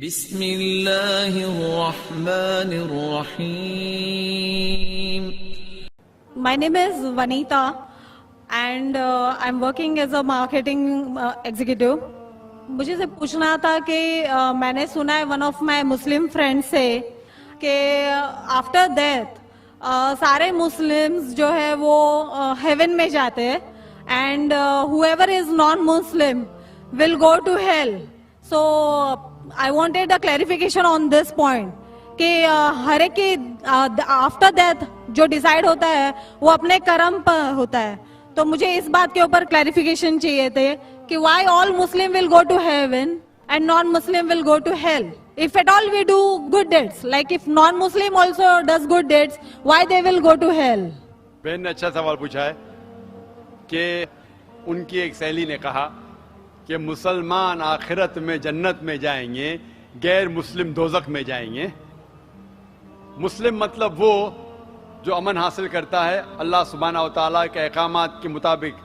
بسم اللہ الرحمن الرحیم. My name is Vanita and I'm working as a marketing executive. مجھے سے پوچھنا تھا کہ میں نے سنا ہے one of my Muslim friends سے کہ after death سارے مسلمز جو ہے وہ heaven میں جاتے ہیں and whoever is non-Muslim will go to hell. So I wanted a clarification on this point کہ ہر ایک کی آفٹر ڈیتھ جو ڈیسائیڈ ہوتا ہے وہ اپنے کرم پر ہوتا ہے. تو مجھے اس بات کے اوپر کلیریفیکیشن چاہیے تھے کہ why all Muslim will go to heaven and non Muslim will go to hell. If at all we do good deeds, like if non-Muslim also does good deeds, why they will go to hell? بہن نے اچھا سوال پوچھا ہے کہ ان کی ایک سہیلی نے کہا کہ مسلمان آخرت میں جنت میں جائیں گے، غیر مسلم دوزخ میں جائیں گے. مسلم مطلب وہ جو امن حاصل کرتا ہے، اللہ سبحانہ و تعالیٰ کے احکامات کے مطابق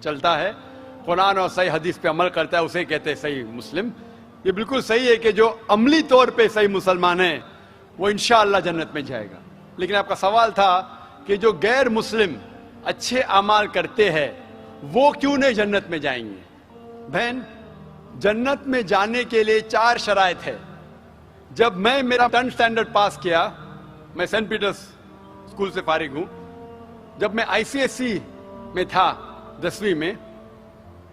چلتا ہے، قرآن اور صحیح حدیث پہ عمل کرتا ہے، اسے کہتے ہیں صحیح مسلم. یہ بالکل صحیح ہے کہ جو عملی طور پہ صحیح مسلمان ہے وہ انشاءاللہ جنت میں جائے گا. لیکن آپ کا سوال تھا کہ جو غیر مسلم اچھے اعمال کرتے ہیں وہ کیوں نہیں جنت میں جائیں گے؟ بہن، جنت میں جانے کے لیے 4 شرائط ہے. جب میں میرا 10th اسٹینڈرڈ پاس کیا، میں سینٹ پیٹرز اسکول سے فارغ ہوں، جب میں ICSE میں تھا 10ویں میں،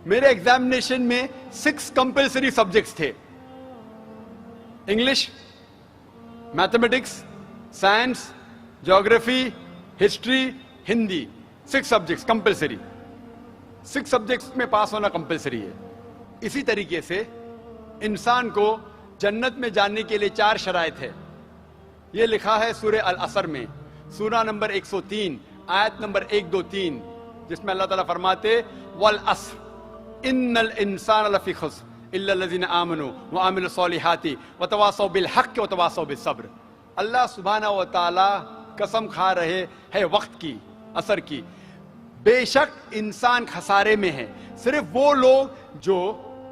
میرے ایگزامینیشن میں 6 کمپلسری سبجیکٹس تھے: English, mathematics, science, geography, history, Hindi. 6 subjects compulsory. 6 subjects میں پاس ہونا کمپلسری ہے. اسی طریقے سے انسان کو جنت میں جانے کے لیے 4 شرائط ہے. یہ لکھا ہے سورہ العصر میں، سورہ نمبر 103 آیت نمبر 1 2 3، جس میں اللہ تعالیٰ فرماتے والعصر ان الانسان لفی خسر الا الذین آمنوا وعملوا الصالحات وتواصوا بالحق وتواصوا بالصبر. اللہ سبحانہ و تعالیٰ قسم کھا رہے ہے وقت کی، عصر کی، بے شک انسان خسارے میں ہے. صرف وہ لوگ جو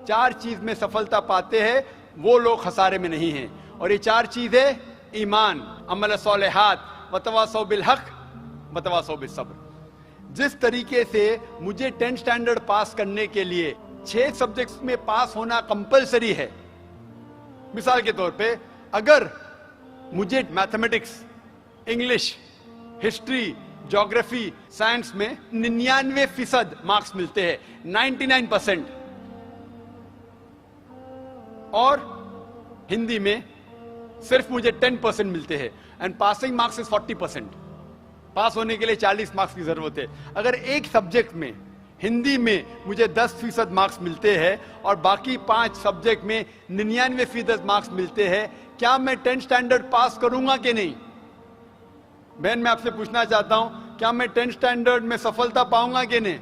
4 چیز میں سفلتا پاتے ہیں وہ لوگ خسارے میں نہیں ہیں. اور یہ 4 چیزیں ایمان، عمل صالحات، وتواصوا بالحق، وتواصوا بالصبر. جس طریقے سے مجھے 10th اسٹینڈرڈ پاس کرنے کے لیے 6 سبجیکٹس میں پاس ہونا کمپلسری ہے، مثال کے طور پہ اگر مجھے mathematics, English, history, geography, science میں 99% مارکس ملتے ہیں، 99%، اور ہندی میں صرف مجھے 10% ملتے ہیں، اینڈ پاسنگ مارکس از 40%. پاس ہونے کے لیے 40 مارکس کی ضرورت ہے. اگر ایک سبجیکٹ میں، ہندی میں مجھے 10% مارکس ملتے ہیں اور باقی 5 سبجیکٹ میں 99% مارکس ملتے ہیں، کیا میں 10th اسٹینڈرڈ پاس کروں گا کہ نہیں؟ بہن، میں آپ سے پوچھنا چاہتا ہوں، کیا میں 10th اسٹینڈرڈ میں سفلتا پاؤں گا کہ نہیں؟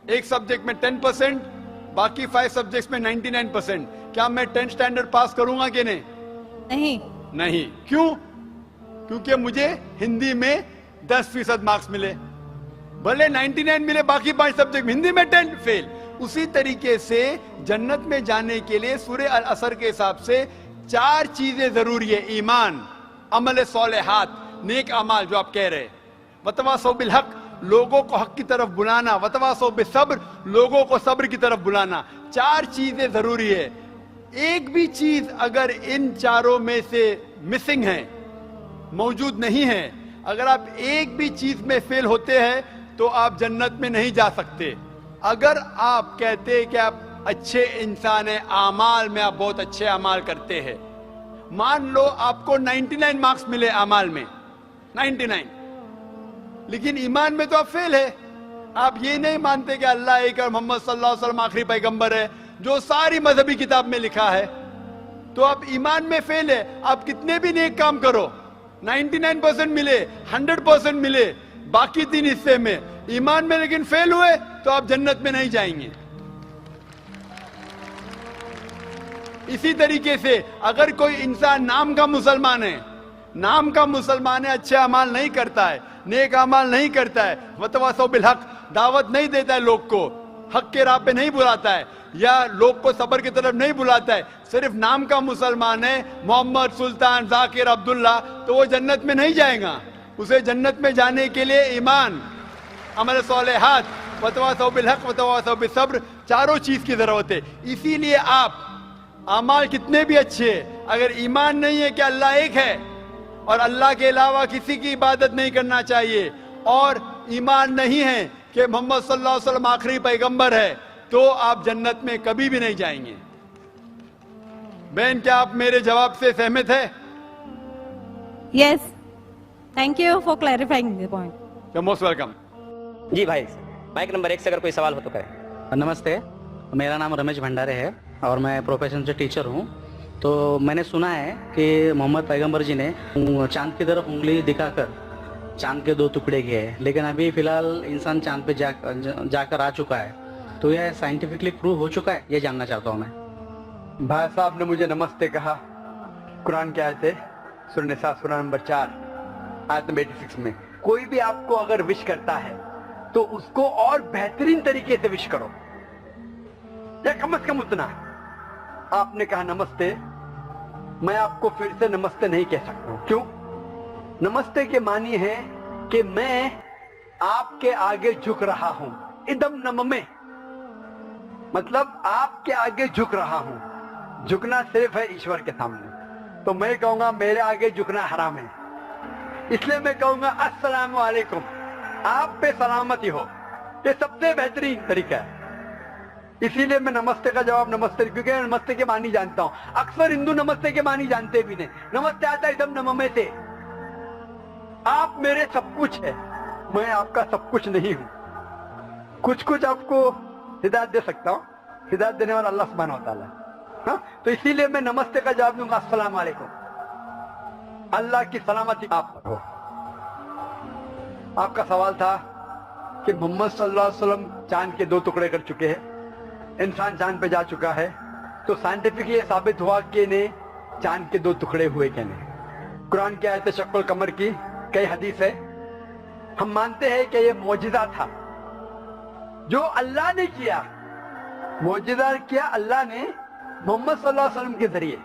ایک سبجیکٹ میں 10%، باقی 5 سبجیکٹس میں 99%، کیا میں 10th اسٹینڈرڈ پاس کروں گا کہ نہیں؟ نہیں. کیوں؟ کیونکہ مجھے ہندی میں 10% مارکس ملے، بھلے 99 ملے باقی 5 سبجیکٹ میں، ہندی میں 10 فیل. اسی طریقے سے جنت میں جانے کے لیے سورہ العصر کے حساب سے 4 چیزیں ضروری ہے: ایمان، عمل صالحات، نیک اعمال جو آپ کہہ رہے، وتواصوا بالحق، لوگوں کو حق کی طرف بلانا، وتواصوا بالصبر، لوگوں کو صبر کی طرف بلانا. 4 چیزیں ضروری ہے. ایک بھی چیز اگر ان 4 میں سے مسنگ ہے، موجود نہیں ہے، اگر آپ ایک بھی چیز میں فیل ہوتے ہیں تو آپ جنت میں نہیں جا سکتے. اگر آپ کہتے کہ آپ اچھے انسان ہیں، اعمال میں آپ بہت اچھے اعمال کرتے ہیں، مان لو آپ کو 99 مارکس ملے اعمال میں، 99، لیکن ایمان میں تو آپ فیل ہے. آپ یہ نہیں مانتے کہ اللہ ایک اور محمد صلی اللہ علیہ وسلم آخری پیغمبر ہے جو ساری مذہبی کتاب میں لکھا ہے، تو آپ ایمان میں فیل ہے. آپ کتنے بھی نیک کام کرو، 99% ملے، 100% ملے، باقی 3 حصے میں ایمان میں لیکن فیل ہوئے تو آپ جنت میں نہیں جائیں گے. اسی طریقے سے اگر کوئی انسان نام کا مسلمان ہے، اچھے اعمال نہیں کرتا ہے، نیک اعمال نہیں کرتا ہے، وتواصوا بالحق، دعوت نہیں دیتا ہے لوگ کو، حق کے راہ پہ نہیں بلاتا ہے یا لوگ کو صبر کی طرف نہیں بلاتا ہے, صرف نام کا مسلمان ہے, محمد, سلطان, ذاکر, عبداللہ, تو وہ جنت میں نہیں جائے گا. اسے جنت میں جانے کے لیے ایمان, عمل صالحات, وتواصوا بالحق وتواصوا بالصبر, چاروں چیز کی ضرورت ہے. اسی لیے آپ اعمال کتنے بھی اچھے ہیں, اگر ایمان نہیں ہے کہ اللہ ایک ہے اور اللہ کے علاوہ کسی کی عبادت نہیں کرنا چاہیے, اور ایمان نہیں ہے کہ محمد صلی اللہ علیہ وسلم آخری پیغمبر ہے, تو آپ جنت میں کبھی بھی نہیں جائیں گے. بہن, کیا آپ میرے جواب سے سہمت ہے؟ Yes. Thank you for clarifying the point. You're most welcome. جی بھائی, مائک نمبر 1 سے اگر کوئی سوال ہو تو کریں. نمستے, میرا نام رمیش بھنڈارے ہے اور میں پروفیشن سے ٹیچر ہوں. تو میں نے سنا ہے کہ محمد پیغمبر جی نے چاند کی طرف انگلی دکھا کر چاند کے 2 ٹکڑے کیے ہیں, لیکن ابھی فی الحال انسان چاند پہ جا کر آ چکا ہے. تو یہ سائنٹیفکلی پروو ہو چکا ہے, یہ جاننا چاہتا ہوں میں. بھائی صاحب نے مجھے نمستے کہا. قرآن کی آیت ہے سورہ نساء سورہ نمبر 4 آیت نمبر 86 میں, کوئی بھی آپ کو اگر وش کرتا ہے تو اس کو اور بہترین طریقے سے وش کرو, یا کم از کم اتنا. آپ نے کہا نمستے, میں آپ کو پھر سے نمستے نہیں کہہ سکتا ہوں. کیوں؟ نمستے کے معنی ہے کہ میں آپ کے آگے جھک رہا ہوں. ادم نممے مطلب آپ کے آگے جھک رہا ہوں. جھکنا صرف ہے ایشور کے سامنے. تو میں کہوں گا میرے آگے جھکنا حرام ہے, اس لیے میں کہوں گا السلام علیکم, آپ پہ سلامتی ہو. یہ سب سے بہترین طریقہ ہے. اسی لیے میں نمستے کا جواب نمستے, کیونکہ میں نمستے کے معنی جانتا ہوں. اکثر ہندو نمستے کے معنی جانتے بھی نہیں. نمستے آتا ہے ادم نممے سے. آپ میرے سب کچھ ہے, میں آپ کا سب کچھ نہیں ہوں. کچھ آپ کو ہدایت دے سکتا ہوں, ہدایت دینے والا اللہ سبحانہ و تعالیٰ. ہاں, تو اسی لیے میں نمستے کا جواب دوں گا السلام علیکم. اللہ کی سلامتی آپ پر ہو. آپ کا سوال تھا کہ محمد صلی اللہ علیہ وسلم چاند کے 2 ٹکڑے کر چکے ہیں, انسان چاند پہ جا چکا ہے, تو سائنٹیفکلی یہ ثابت ہوا کہ نہیں چاند کے 2 ٹکڑے ہوئے کہ نہیں. قرآن کی آیت شق القمر کی کئی حدیث ہے. ہم مانتے ہیں کہ یہ معجزہ تھا جو اللہ نے کیا. معجزہ کیا اللہ نے محمد صلی اللہ علیہ وسلم کے ذریعے.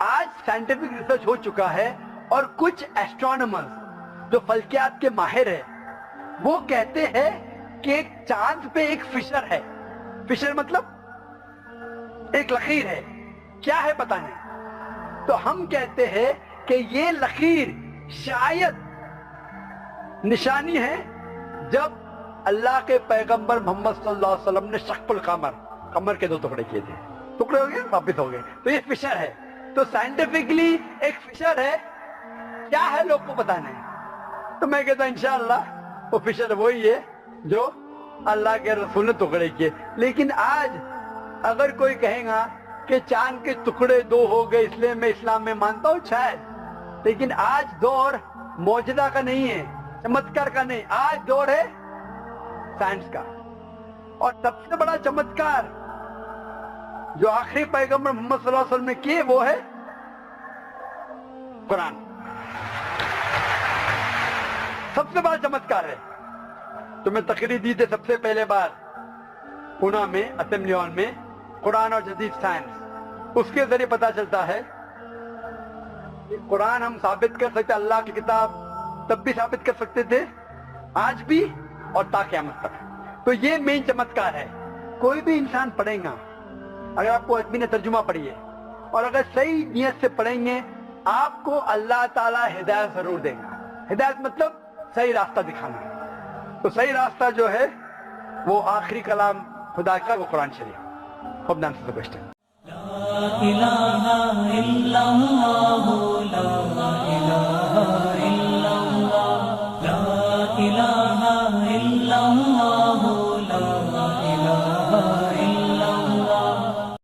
آج سائنٹیفک ریسرچ ہو چکا ہے, اور کچھ ایسٹرونامرز جو فلکیات کے ماہر ہیں وہ کہتے ہیں کہ چاند پہ ایک فشر ہے. فشر مطلب ایک لکیر ہے. کیا ہے پتہ نہیں. تو ہم کہتے ہیں کہ یہ لکیر شاید نشانی ہے جب اللہ کے پیغمبر محمد صلی اللہ علیہ وسلم نے شق القمر, قمر کے 2 ٹکڑے کیے تھے. ٹکڑے ہو گئے, واپس ہو گئے. تو یہ فشر ہے. تو سائنٹیفکلی ایک فشر ہے. کیا ہے لوگ کو پتہ نہیں. تو میں کہتا ہوں انشاءاللہ وہ فشر وہی ہے جو اللہ کے رسول نے ٹکڑے کیے. لیکن آج اگر کوئی کہے گا کہ چاند کے ٹکڑے 2 ہو گئے اس لیے میں اسلام میں مانتا ہوں, شاید. لیکن آج دور معجزہ کا نہیں ہے, چمتکار کا نہیں. آج دور ہے سائنس کا. اور سب سے بڑا چمتکار جو آخری پیغمبر محمد صلی اللہ علیہ وسلم نے کیے وہ ہے قرآن. سب سے بڑا چمتکار ہے. تو میں تقریر دی تھی سب سے پہلے بار پونا میں, اسمبلی ہال میں, قرآن اور جدید سائنس. اس کے ذریعے پتا چلتا ہے کہ قرآن ہم ثابت کر سکتے, اللہ کی کتاب تب بھی ثابت کر سکتے تھے, آج بھی اور تا قیامت تک. تو یہ مین چمتکار ہے. کوئی بھی انسان پڑھے گا, اگر آپ کو ادبی نے ترجمہ پڑھی ہے اور اگر صحیح نیت سے پڑھیں گے, آپ کو اللہ تعالیٰ ہدایت ضرور دے گا. ہدایت مطلب صحیح راستہ دکھانا. تو صحیح راستہ جو ہے وہ آخری کلام خدا کا, وہ قرآن شریف. hope that answers the question. Law